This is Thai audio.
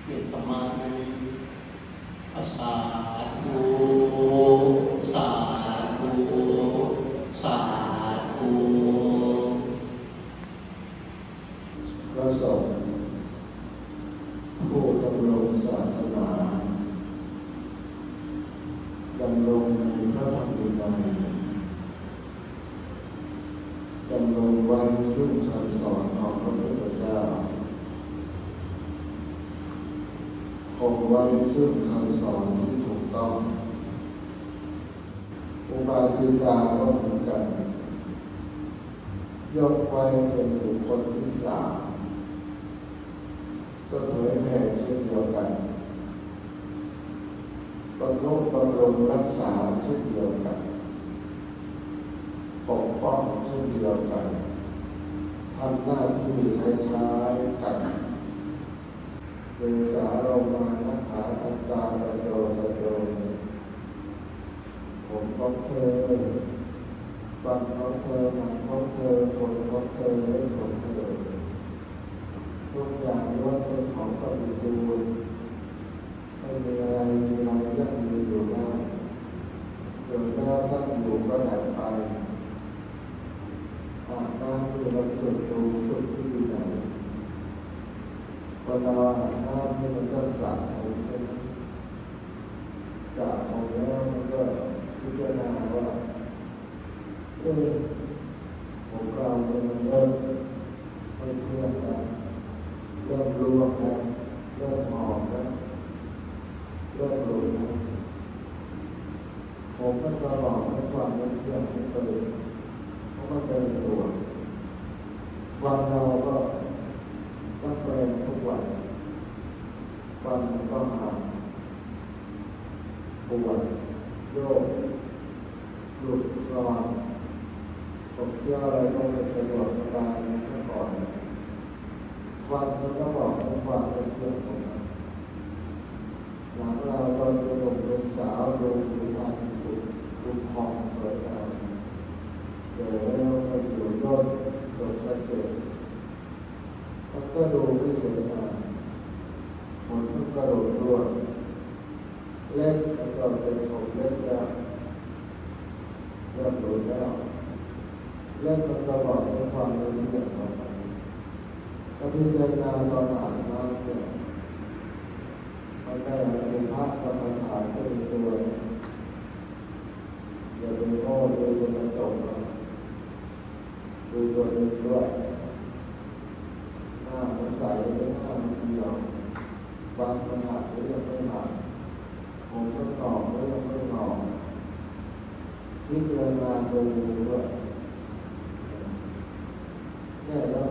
ยุตมังอาสาธุสาธุสาธุพระสงฆ์ผู้ดำรงศาสนาดำรงในพระธรรมวินัยดำรงไว้ซึ่งคำสอนของพระพุทธเจ้าคงไว้ซึ่งคำสอนที่ถูกต้องอุบาสิกาก็เหมือนกันยกไว้เป็นบุคคลที่สามก็เผยแผ่เช่นเดียวกันบำรุงรักษาเช่นเดียวกันปกป้องเช่นเดียวกันทำหน้าที่คล้ายๆกันเดสาโรมานะขาอัตตาระโยระโยผมของเธอฟันของเธอหนังของเธอคนของเธอเรื่องของเธอทุกอย่างล้วนเป็นของปฏิกูลไม่มีอะไรยั่งยืนอยู่ได้เกิดแล้วตั้งอยู่ก็ดับไปอาบน้ำที่เราเกิดดูสุดที่ไหนเวลาอาบน้ำที่มันก็สระผมใช่ไหมสระผมแล้วมันก็พิจารณาว่าผมเรามันเริ่มไม่เที่ยงแล้วเริ่มรวมแล้วเริ่มหอมแล้วเริ่มหลุดแล้วผมก็ตลอดในความไม่เที่ยงไม่เคยเพราะมันเป็นตัววันเราก็ต้องเปลี่ยนทุกวันวันก็หาปวดโยกหลุดร้อนผมเที่ยวอะไรก็ไม่สะดวกสบายเมื่อก่อนวันมันก็บอกในความเป็นเพื่อนผมหลังเราเป็นหนุ่มเป็นสาวดูผิวพรรณดูพองสวยงามแต่แล้วก็อยู่ย่นโดยชัดเจนมันก็ดูไม่สวยงามมันก็กระโดดร่วงเล็กมันก็เป็นผมเล็กแล้วเริ่มดูแล้วเล่นมันก็บอกในความละเอียดของมันถ้าพิจารณาตอนอ่านน้ำเนี่ยมันได้สุภาพกรรมฐานเป็นตัวอย่าไปโง่ดูจนมันจบดูตัวเองด้วยหน้ามันใสหรือหน้ามันเดียวบางมันหักหรือยังไม่หักผมก็หนอกหรือยังไม่หนอกพิจารณาดูด้วยเนี่ยเรา